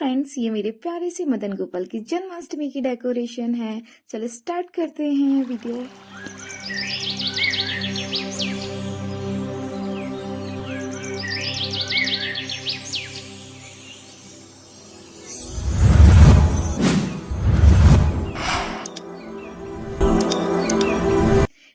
Friends, ये मेरे प्यारे से मदन गोपाल की जन्माष्टमी की डेकोरेशन है। चलो स्टार्ट करते हैं वीडियो।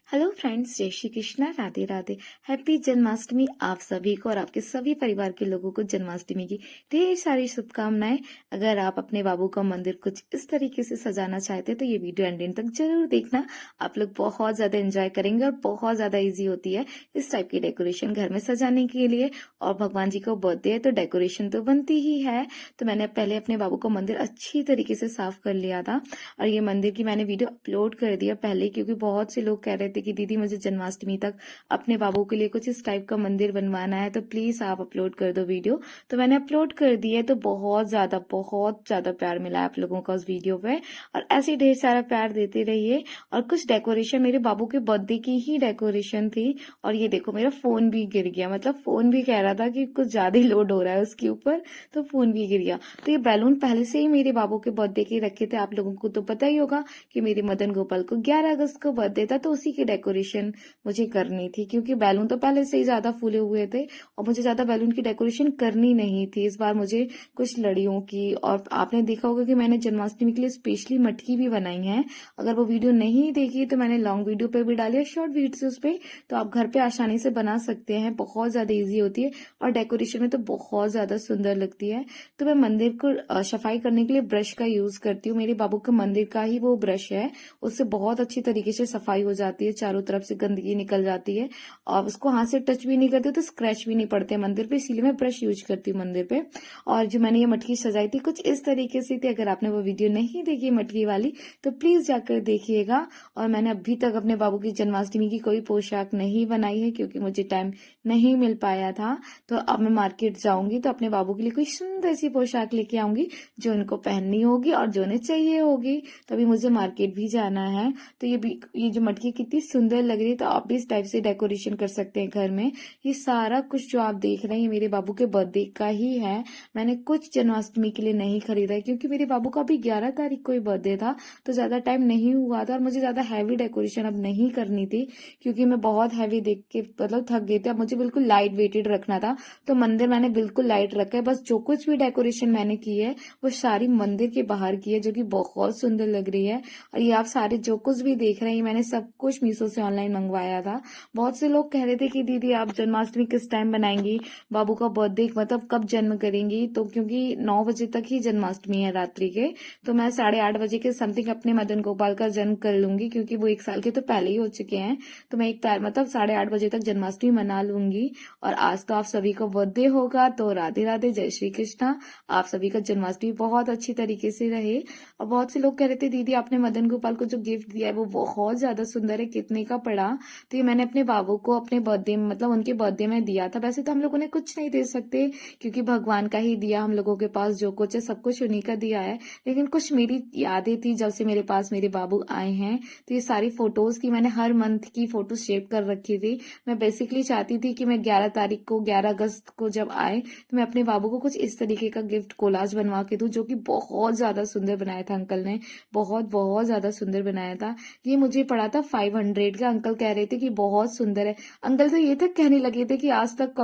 हेलो फ्रेंड्स, जय श्री कृष्णा, राधे राधे। हैप्पी जन्माष्टमी आप सभी को और आपके सभी परिवार के लोगों को जन्माष्टमी की ढेर सारी शुभकामनाएं। अगर आप अपने बाबू का मंदिर कुछ इस तरीके से सजाना चाहते हैं तो ये वीडियो एंड तक जरूर देखना। आप लोग बहुत ज्यादा एंजॉय करेंगे और बहुत ज्यादा इजी होती है इस टाइप की डेकोरेशन घर में सजाने के लिए। और भगवान जी का बर्थडे है तो डेकोरेशन तो बनती ही है। तो मैंने पहले अपने बाबू का मंदिर अच्छी तरीके से साफ कर लिया था और ये मंदिर की मैंने वीडियो अपलोड कर दिया पहले, क्योंकि बहुत से लोग कह रहे थे कि दीदी मुझे जन्माष्टमी तक अपने बाबू के लिए कुछ इस टाइप का मंदिर बनवाना है, तो प्लीज आप अपलोड कर दो वीडियो। तो मैंने अपलोड कर दी है। तो बहुत ज्यादा प्यार मिला है आप लोगों का उस वीडियो पे, और ऐसे ढेर सारा प्यार देते रहिए। और कुछ डेकोरेशन मेरे बाबू के बर्थडे की ही डेकोरेशन थी। और ये देखो मेरा फोन भी गिर गया, मतलब फोन भी कह रहा था कि कुछ ज्यादा ही लोड हो रहा है उसके ऊपर, तो फोन भी गिर गया। तो ये बैलून पहले से ही मेरे बाबू के बर्थडे के रखे थे। आप लोगों को तो पता ही होगा कि मेरे मदन गोपाल को 11 अगस्त को बर्थडे था, तो उसी की डेकोरेशन मुझे करनी थी, क्योंकि बैलून तो पहले से ही ज्यादा फूले हुए थे और मुझे ज्यादा बैलून की डेकोरेशन करनी नहीं थी। इस बार मुझे कुछ लड़ियों की, और आपने देखा होगा कि मैंने जन्माष्टमी के लिए स्पेशली मटकी भी बनाई है। अगर वो वीडियो नहीं देखी तो मैंने लॉन्ग वीडियो पे भी डाली है, शॉर्ट वीडियोस पे, तो आप घर पे आसानी से बना सकते हैं। बहुत ज्यादा इजी होती है और डेकोरेशन में तो बहुत ज्यादा सुंदर लगती है। तो मैं मंदिर को सफाई करने के लिए ब्रश का यूज करती हूँ। मेरे बाबू के मंदिर का ही वो ब्रश है, उससे बहुत अच्छी तरीके से सफाई हो जाती है, चारों तरफ से गंदगी निकल जाती है और उसको हाथ से टच भी नहीं करते तो स्क्रैच भी नहीं पड़ते मंदिर पे, इसीलिए मैं ब्रश यूज करती हूँ मंदिर पे। और जो मैंने ये मटकी सजाई थी कुछ इस तरीके से थी। अगर आपने वो वीडियो नहीं देखी मटकी वाली तो प्लीज जाकर देखिएगा। और मैंने अभी तक अपने बाबू की जन्माष्टमी की कोई पोशाक नहीं बनाई है, क्योंकि मुझे टाइम नहीं मिल पाया था। तो अब मैं मार्केट जाऊंगी तो अपने बाबू के लिए कोई सुंदर सी पोशाक लेके आऊंगी जो उनको पहननी होगी और जो उन्हें चाहिए होगी। तभी मुझे मार्केट भी जाना है। तो ये जो मटकी कितनी सुंदर लग रही है, तो आप भी इस टाइप से डेकोरेशन कर सकते हैं घर में। ये सारा कुछ जो आप देख रहे हैं मेरे बाबू के बर्थडे का ही है। मैंने कुछ जन्माष्टमी के लिए नहीं खरीदा है, क्योंकि मेरे बाबू का अभी 11 तारीख को ही बर्थडे था, तो ज्यादा टाइम नहीं हुआ था और मुझे ज्यादा हैवी डेकोरेशन अब नहीं करनी थी, क्योंकि मैं बहुत हैवी देख के मतलब थक गई थी। अब मुझे बिल्कुल लाइट वेटेड रखना था, तो मंदिर मैंने बिल्कुल लाइट रखा है। बस जो कुछ भी डेकोरेशन मैंने की है वो सारी मंदिर के बाहर की है, जो कि बहुत सुंदर लग रही है। और ये आप सारे जो कुछ भी देख रहे हैं मैंने सब कुछ मीशो से ऑनलाइन मंगवाया था। बहुत से लोग कह रहे थे कि दीदी आप जन्माष्टमी किस टाइम बनाएंगी, बाबू का बर्थडे मतलब कब जन्म करेंगी, तो क्योंकि 9 बजे तक ही जन्माष्टमी है रात्रि के, तो मैं 8:30 बजे के समथिंग अपने मदन गोपाल का जन्म कर लूंगी, क्योंकि वो 1 साल के तो पहले ही हो चुके हैं। तो मैं मतलब 8:30 बजे तक जन्माष्टमी मना लूंगी। और आज तो आप सभी का बर्थडे होगा, तो राधे राधे, जय श्री कृष्णा। आप सभी का जन्माष्टमी बहुत अच्छी तरीके से रहे। और बहुत से लोग कह रहे थे दीदी आपने मदन गोपाल को जो गिफ्ट दिया है वो बहुत ज्यादा सुंदर है, कितने का पड़ा। तो ये मैंने अपने बाबू को अपने बर्थडे मतलब उनके बर्थडे में दिया था। वैसे तो हम लोग उन्हें कुछ नहीं दे सकते, क्योंकि भगवान का ही दिया, हम लोगों के पास जो कुछ है सब कुछ उन्हीं का दिया है। लेकिन कुछ मेरी यादें थी जब से मेरे पास मेरे बाबू आए हैं, तो ये सारी फोटोज थी, मैंने हर मंथ की फोटो सेव कर रखी थी। मैं बेसिकली चाहती थी कि मैं 11 तारीख को 11 अगस्त को जब आए तो मैं अपने बाबू को कुछ इस तरीके का गिफ्ट कोलाज बनवा के दूं, जो कि बहुत ज्यादा सुंदर बनाया था अंकल ने, बहुत ज्यादा सुंदर बनाया था। ये मुझे पड़ा था 500 का। अंकल कह रहे थे कि बहुत सुंदर है। अंकल तो ये तक कहने लगे थे कि आज तक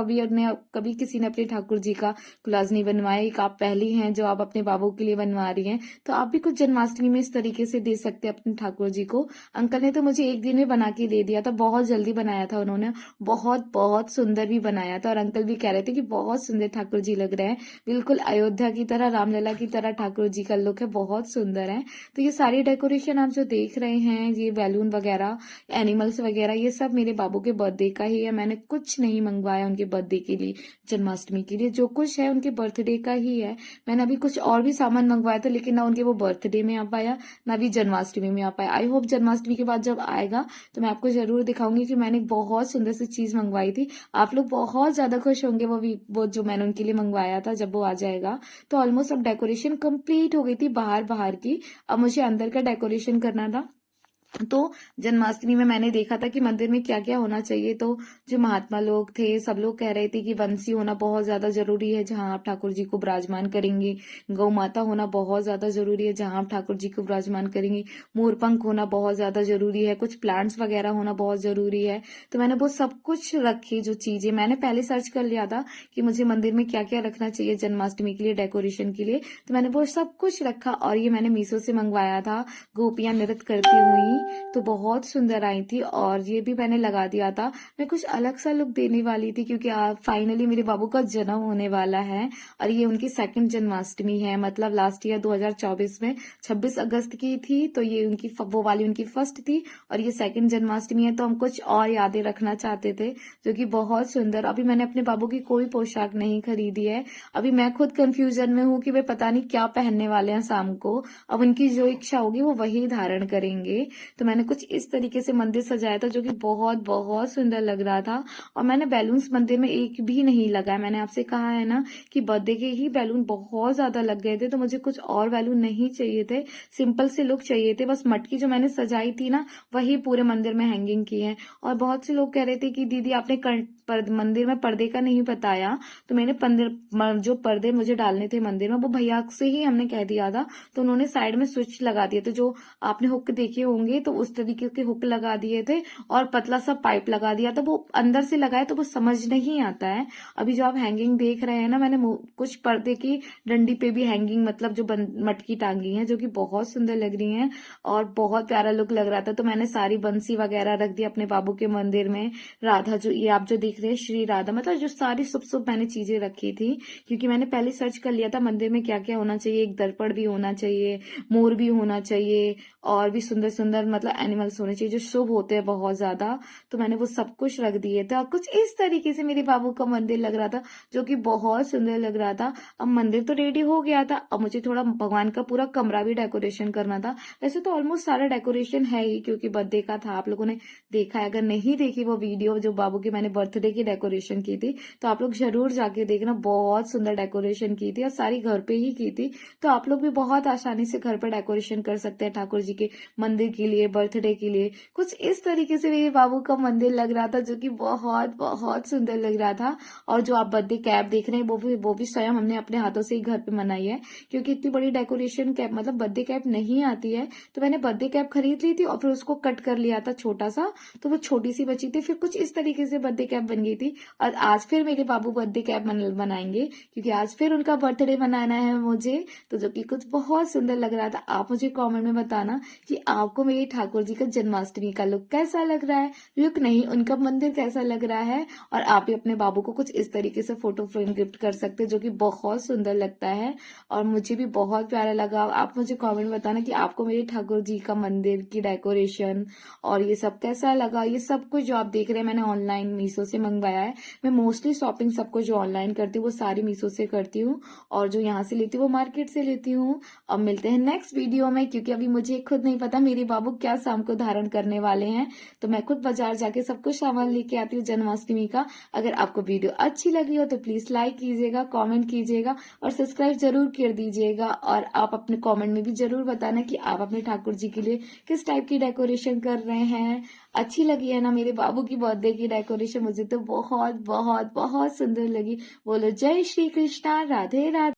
कभी किसी ने अपने ठाकुर जी का कोलाज नहीं बनवाया, एक आप पहली हैं जो आप अपने बाबू के लिए बनवा रही हैं। तो आप भी कुछ जन्माष्टमी में इस तरीके से दे सकते हैं अपने ठाकुर जी को। अंकल ने तो मुझे एक दिन में बना के दे दिया था, बहुत जल्दी बनाया था उन्होंने, बहुत सुंदर भी बनाया था। और अंकल भी कह रहे थे कि बहुत सुंदर ठाकुर जी लग रहे हैं, बिल्कुल अयोध्या की तरह, रामलला की तरह ठाकुर जी का लुक है, बहुत सुंदर है। तो ये सारी डेकोरेशन आप जो देख रहे हैं, ये बैलून वगैरह, एनिमल्स वगैरह, ये सब मेरे बाबू के बर्थडे का ही है। मैंने कुछ नहीं मंगवाया उनके बर्थडे के लिए, जन्माष्टमी के लिए जो कुछ है उनके बर्थडे का ही है। मैंने अभी कुछ और भी सामान मंगवाया था, लेकिन ना उनके वो बर्थडे में आ पाया, ना भी जन्माष्टमी में आ पाया। आई होप जन्माष्टमी के बाद जब आएगा तो मैं आपको जरूर दिखाऊंगी कि मैंने बहुत सुंदर सी चीज मंगवाई थी। आप लोग बहुत ज्यादा खुश होंगे वो जो मैंने उनके लिए मंगवाया था जब वो आ जाएगा। तो ऑलमोस्ट अब डेकोरेशन कंप्लीट हो गई थी बाहर बाहर की, अब मुझे अंदर का डेकोरेशन करना था। तो जन्माष्टमी में मैंने देखा था कि मंदिर में क्या-क्या होना चाहिए, तो जो महात्मा लोग थे, सब लोग कह रहे थे कि बंसी होना बहुत ज़्यादा ज़रूरी है, जहाँ आप ठाकुर जी को विराजमान करेंगे। गौ माता होना बहुत ज़्यादा ज़रूरी है, जहाँ आप ठाकुर जी को विराजमान करेंगे। मोरपंख होना बहुत ज़्यादा ज़रूरी है, कुछ प्लांट्स वगैरह होना बहुत ज़रूरी है। तो मैंने वो सब कुछ रखी जो चीज़ें मैंने पहले सर्च कर लिया था कि मुझे मंदिर में क्या-क्या रखना चाहिए जन्माष्टमी के लिए, डेकोरेशन के लिए। तो मैंने वो सब कुछ रखा और ये मैंने मीशो से मंगवाया था, गोपियाँ नृत्य करती हुई। तो बहुत सुंदर आई थी और ये भी मैंने लगा दिया था। मैं कुछ अलग सा लुक देने वाली थी क्योंकि फाइनली मेरे बाबू का जन्म होने वाला है और ये उनकी सेकंड जन्माष्टमी है। मतलब लास्ट ईयर 2024 में 26 अगस्त की थी, तो ये उनकी वो वाली उनकी फर्स्ट थी और ये सेकंड जन्माष्टमी है। तो हम कुछ और यादें रखना चाहते थे जो कि बहुत सुंदर। अभी मैंने अपने बाबू की कोई पोशाक नहीं खरीदी है। अभी मैं खुद कंफ्यूजन में हूँ कि वे पता नहीं क्या पहनने वाले हैं शाम को। अब उनकी जो इच्छा होगी वो वही धारण करेंगे। तो मैंने कुछ इस तरीके से मंदिर सजाया था जो कि बहुत बहुत सुंदर लग रहा था। और मैंने बैलून्स मंदिर में एक भी नहीं लगाया। मैंने आपसे कहा है ना कि बर्थडे के ही बैलून बहुत ज्यादा लग गए थे, तो मुझे कुछ और बैलून नहीं चाहिए थे, सिंपल से लुक चाहिए थे। बस मटकी जो मैंने सजाई थी ना वही पूरे मंदिर में हैंगिंग की है। और बहुत से लोग कह रहे थे कि दीदी आपने मंदिर में पर्दे का नहीं बताया। तो मैंने जो पर्दे मुझे डालने थे मंदिर में वो भैया से ही हमने कह दिया था, तो उन्होंने साइड में स्विच लगा दिए थे। जो आपने हुक देखे होंगे तो उस तरीके के हुक लगा दिए थे और पतला सा पाइप लगा दिया था। वो अंदर से लगाए तो वो समझ नहीं आता है। अभी जो आप हैंगिंग देख रहे हैं ना, मैंने कुछ पर्दे की डंडी पे भी हैंगिंग मतलब जो मटकी टांगी है जो कि बहुत सुंदर लग रही है और बहुत प्यारा लुक लग रहा था। तो मैंने सारी बंसी वगैरह रख दी अपने बाबू के मंदिर में। राधा जो ये आप जो देख रहे हैं श्री राधा, मतलब जो सारी सब मैंने चीजें रखी थी क्योंकि मैंने पहले सर्च कर लिया था मंदिर में क्या क्या होना चाहिए। एक दर्पण भी होना चाहिए, मोर भी होना चाहिए और भी सुंदर सुंदर मतलब एनिमल्स होने चाहिए जो शुभ होते हैं बहुत ज्यादा। तो मैंने वो सब कुछ रख दिए थे और कुछ इस तरीके से मेरे बाबू का मंदिर लग रहा था जो कि बहुत सुंदर लग रहा था। अब मंदिर तो रेडी हो गया था, अब मुझे थोड़ा भगवान का पूरा कमरा भी डेकोरेशन करना था। वैसे तो ऑलमोस्ट सारा डेकोरेशन है ही क्योंकि बर्थडे का था, आप लोगों ने देखा है। अगर नहीं देखी वो वीडियो जो बाबू की मैंने बर्थडे की डेकोरेशन की थी तो आप लोग जरूर जाके देखना, बहुत सुंदर डेकोरेशन की थी और सारी घर पे ही की थी। तो आप लोग भी बहुत आसानी से घर पर डेकोरेशन कर सकते हैं ठाकुर जी के मंदिर के लिए, बर्थडे के लिए। कुछ इस तरीके से मेरे बाबू का मंदिर लग रहा था जो कि बहुत बहुत सुंदर लग रहा था। और जो आप बर्थडे कैप देख रहे हैं वो भी स्वयं हमने अपने हाथों से ही घर पे बनाई है क्योंकि इतनी बड़ी डेकोरेशन कैप मतलब बर्थडे कैप नहीं आती है। तो मैंने बर्थडे कैप खरीद ली थी और फिर उसको कट कर लिया था छोटा सा, तो वो छोटी सी बची थी। फिर कुछ इस तरीके से बर्थडे कैप बन गई थी और आज फिर मेरे बाबू बर्थडे कैप बनाएंगे क्योंकि आज फिर उनका बर्थडे मनाना है मुझे। तो जो कि कुछ बहुत सुंदर लग रहा था। आप मुझे कमेंट में बताना कि आपको मेरे ठाकुर जी का जन्माष्टमी का लुक कैसा लग रहा है, लुक नहीं उनका मंदिर कैसा लग रहा है। और आप भी अपने बाबू को कुछ इस तरीके से फोटो फ्रेम गिफ्ट कर सकते हैं जो कि बहुत सुंदर लगता है और मुझे भी बहुत प्यारा लगा। आप मुझे कमेंट में बताना कि आपको मेरे ठाकुर जी का मंदिर की डेकोरेशन और ये सब कैसा लगा। ये सब कुछ जो आप देख रहे हैं मैंने ऑनलाइन मीशो से मंगवाया है। मैं मोस्टली शॉपिंग सब कुछ जो ऑनलाइन करती हूँ वो सारी मीशो से करती हूँ और जो यहाँ से लेती हूँ वो मार्केट से लेती हूँ। अब मिलते हैं नेक्स्ट वीडियो में क्योंकि अभी मुझे खुद नहीं पता मेरे बाबू क्या शाम को धारण करने वाले हैं, तो मैं खुद बाजार जाके सब कुछ सामान लेके आती हूँ जन्माष्टमी का। अगर आपको वीडियो अच्छी लगी हो तो प्लीज लाइक कीजिएगा, कमेंट कीजिएगा और सब्सक्राइब जरूर कर दीजिएगा। और आप अपने कमेंट में भी जरूर बताना कि आप अपने ठाकुर जी के लिए किस टाइप की डेकोरेशन कर रहे हैं। अच्छी लगी है ना मेरे बाबू की बर्थडे की डेकोरेशन? मुझे तो बहुत बहुत बहुत सुंदर लगी। बोलो जय श्री कृष्णा, राधे राधे।